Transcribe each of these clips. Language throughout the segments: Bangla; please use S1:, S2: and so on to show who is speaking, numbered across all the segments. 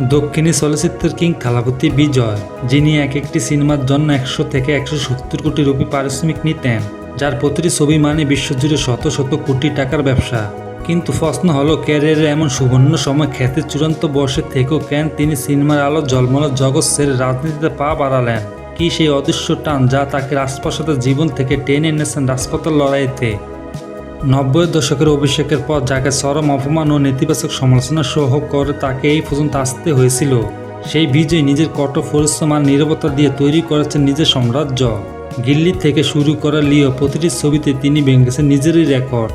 S1: দক্ষিণী চলচ্চিত্রের কিং থালাপতি বিজয়, যিনি এক একটি সিনেমার জন্য 100 থেকে 170 কোটি রুপি পারিশ্রমিক নিতেন, যার প্রতিটি ছবি মানে বিশ্বজুড়ে শত শত কোটি টাকার ব্যবসা। কিন্তু প্রশ্ন হলো, ক্যারিয়ারের এমন সুবর্ণ সময় খ্যাতির চূড়ান্ত বর্ষে থেকেও কেন তিনি সিনেমার আলো ঝলমল জগৎ ছেড়ে রাজনীতিতে পা বাড়ালেন? কি সেই অদৃশ্য টান যা তাকে রাজপ্রাসাদের জীবন থেকে টেনে এনেছেন রাজপথের লড়াইতে? 90-এর দশকের অভিষেকের পর যাকে চরম অপমান ও নেতিবাচক সমালোচনা সহ করে তাকে এই পর্যন্ত আসতে হয়েছিল, সেই বিজয় নিজের কঠোর পরিশ্রম আর নীরবতা দিয়ে তৈরি করেছেন নিজের সাম্রাজ্য। গিল্লি থেকে শুরু করা লিও, প্রতিটি ছবিতে তিনি ভেঙেছেন নিজেরই রেকর্ড।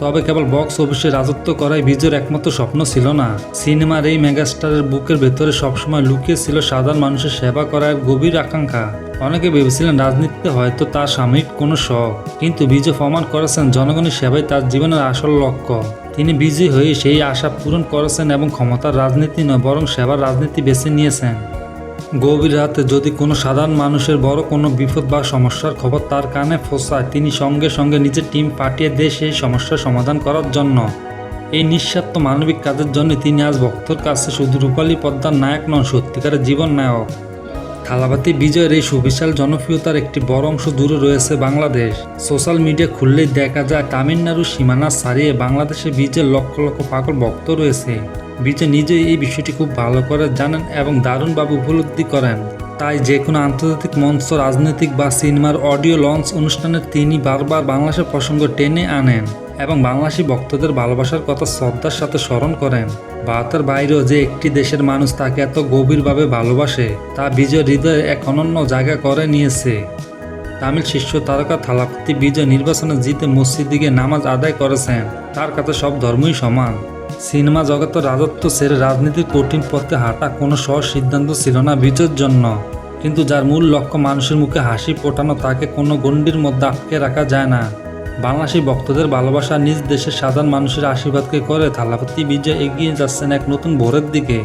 S1: তবে কেবল বক্স অফিসে রাজত্ব করাই বিজয়ের একমাত্র স্বপ্ন ছিল না। সিনেমার এই মেগাস্টারের বুকের ভেতরে সবসময় লুকিয়ে ছিল সাধারণ মানুষের সেবা করার গভীর আকাঙ্ক্ষা। অনেকে ভেবেছিলেন রাজনীতিতে হয়তো তার সাময়িক কোনো শখ, কিন্তু বিজয় প্রমাণ করেছেন জনগণের সেবাই তার জীবনের আসল লক্ষ্য। তিনি বিজয়ী হয়ে সেই আশা পূরণ করেছেন এবং ক্ষমতার রাজনীতি নয় বরং সেবার রাজনীতি বেছে নিয়েছেন। গভীর রাতে যদি কোনো সাধারণ মানুষের বড় কোনো বিপদ বা সমস্যার খবর তার কানে পৌঁছায়, তিনি সঙ্গে সঙ্গে নিজের টিম পাঠিয়ে দেয় সেই সমস্যার সমাধান করার জন্য। এই নিঃস্বার্থ মানবিক কাজের জন্য তিনি আজ ভক্তর কাছে শুধু রূপালী পদ্মার নায়ক নন, সত্যিকারের জীবন নায়ক। থালাপতি বিজয়ের এই সুবিশাল জনপ্রিয়তার একটি বড় অংশ দূরে রয়েছে বাংলাদেশ। সোশ্যাল মিডিয়া খুললেই দেখা যায় তামিলনাড়ুর সীমানা ছাড়িয়ে বাংলাদেশে বিজয়ের লক্ষ লক্ষ পাগল ভক্ত রয়েছে। বিজয় নিজেই এই বিষয়টি খুব ভালো করে জানেন এবং দারুণভাবে উপলব্ধি করেন। তাই যে কোনো আন্তর্জাতিক মঞ্চ, রাজনৈতিক বা সিনেমার অডিও লঞ্চ অনুষ্ঠানে তিনি বারবার বাংলাদেশের প্রসঙ্গ টেনে আনেন এবং বাংলাদেশি ভক্তদের ভালোবাসার কথা শ্রদ্ধার সাথে স্মরণ করেন। ভারতের বাইরেও যে একটি দেশের মানুষ তাকে এত গভীরভাবে ভালোবাসে, তা বিজয় হৃদয়ে এক অনন্য জায়গা করে নিয়েছে। তামিল শীর্ষ তারকা থালাপতি বিজয় নির্বাচনে জিতে মসজিদে গিয়ে নামাজ আদায় করেছেন। তার কাছে সব ধর্মই সমান। সিনেমা জগতের রাজত্ব ছেড়ে রাজনীতির কঠিন পথে হাঁটা কোনো সহজ সিদ্ধান্ত ছিল না বিজয়ের জন্য, কিন্তু যার মূল লক্ষ্য মানুষের মুখে হাসি ফোটানো, তাকে কোনো গণ্ডির মধ্যে আটকে রাখা যায় না। বাংলাদেশি ভক্তদের ভালোবাসা, নিজ দেশের সাধারণ মানুষের আশীর্বাদকে করে থালাপতি বিজয় এগিয়ে যাচ্ছেন এক নতুন ভোরের দিকে।